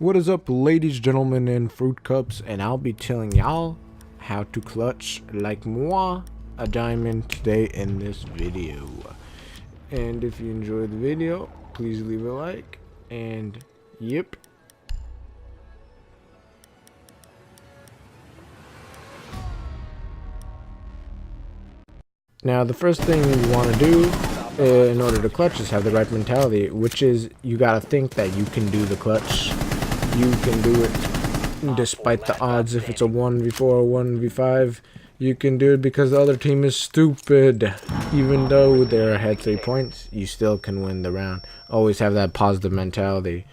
What is up, ladies, gentlemen, and fruit cups? And I'll be telling y'all how to clutch like moi a diamond today in this video. And if you enjoyed the video, please leave a like. And yep. Now, the first thing you want to do in order to clutch is have the right mentality, which is you gotta think that you can do the clutch. You can do it despite the odds. If it's a 1v4 or 1v5, you can do it because the other team is stupid. Even though they're ahead 3 points, you still can win the round. Always have that positive mentality.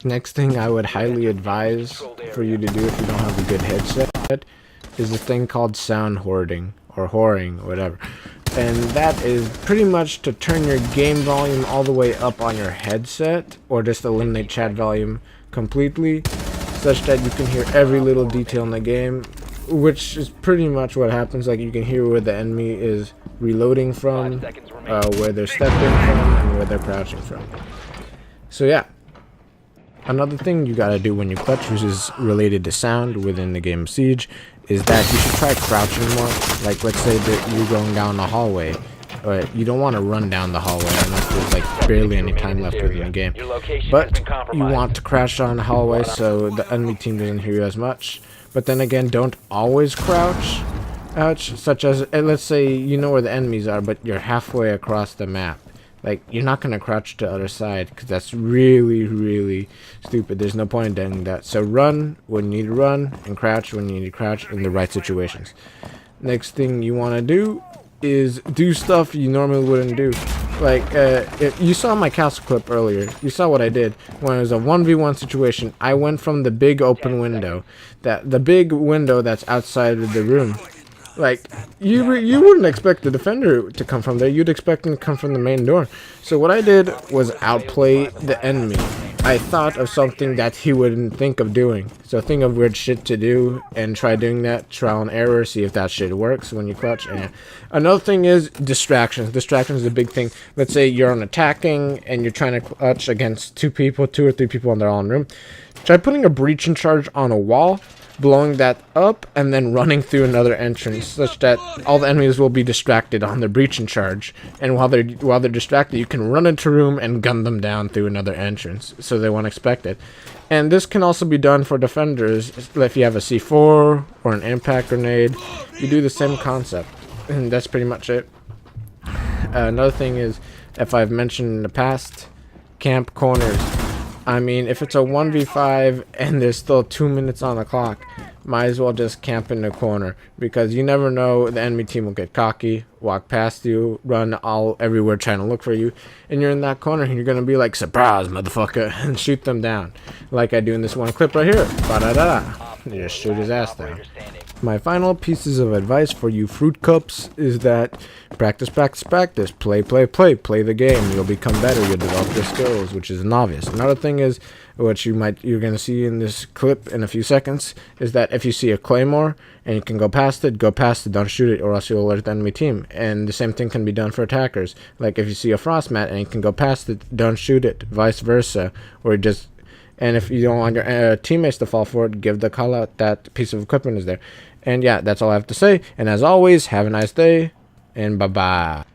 Next thing I would highly advise for you to do if you don't have a good headset is a thing called sound hoarding or whoring or whatever. And that is pretty much to turn your game volume all the way up on your headset, or just eliminate chat volume completely, such that you can hear every little detail in the game, which is pretty much what happens. Like, you can hear where the enemy is reloading from, where they're stepping from, and where they're crouching from. So yeah. Another thing you gotta do when you clutch, which is related to sound within the game of Siege, is that you should try crouching more. Like, let's say that you're going down the hallway, but you don't want to run down the hallway unless there's like barely any time left within the game. But you want to crash down the hallway so the enemy team doesn't hear you as much. But then again, don't always crouch. Such as, let's say you know where the enemies are, but you're halfway across the map. Like, you're not going to crouch to the other side, because that's really stupid. There's no point in doing that. So run when you need to run, and crouch when you need to crouch in the right situations. Next thing you want to do is do stuff you normally wouldn't do. Like, if you saw my castle clip earlier. You saw what I did. When it was a 1v1 situation, I went from the big open window. The big window that's outside of the room. Like, you wouldn't expect the defender to come from there. You'd expect him to come from the main door. So what I did was outplay the enemy. I thought of something that he wouldn't think of doing. So think of weird shit to do and try doing that. Trial and error. See if that shit works when you clutch. And another thing is distractions. Distractions is a big thing. Let's say you're on attacking and you're trying to clutch against two or three people and they're all in the room. Try putting a breaching charge on a wall, blowing that up, and then running through another entrance, such that all the enemies will be distracted on the breaching charge. And while they're distracted, you can run into a room and gun them down through another entrance, so they won't expect it. And this can also be done for defenders. If you have a C4 or an impact grenade, you do the same concept, and that's pretty much it. Another thing is, if I've mentioned in the past, camp corners. I mean, if it's a 1v5 and there's still 2 minutes on the clock, might as well just camp in the corner, because you never know, the enemy team will get cocky, walk past you, run all everywhere trying to look for you, and you're in that corner and you're gonna be like, surprise motherfucker, and shoot them down, like I do in this one clip right here. Ba-da-da-da. You just shoot his ass down. My final pieces of advice for you fruit cups is that practice, play the game. You'll become better, you'll develop your skills, which is obvious. Another thing is, what you're gonna see in this clip in a few seconds, is that if you see a claymore and you can go past it, don't shoot it, or else you'll alert the enemy team. And the same thing can be done for attackers. Like, if you see a frost mat and you can go past it, don't shoot it, vice versa, or just. And if you don't want your teammates to fall for it, give the call out that piece of equipment is there. And yeah, that's all I have to say. And as always, have a nice day, and bye-bye.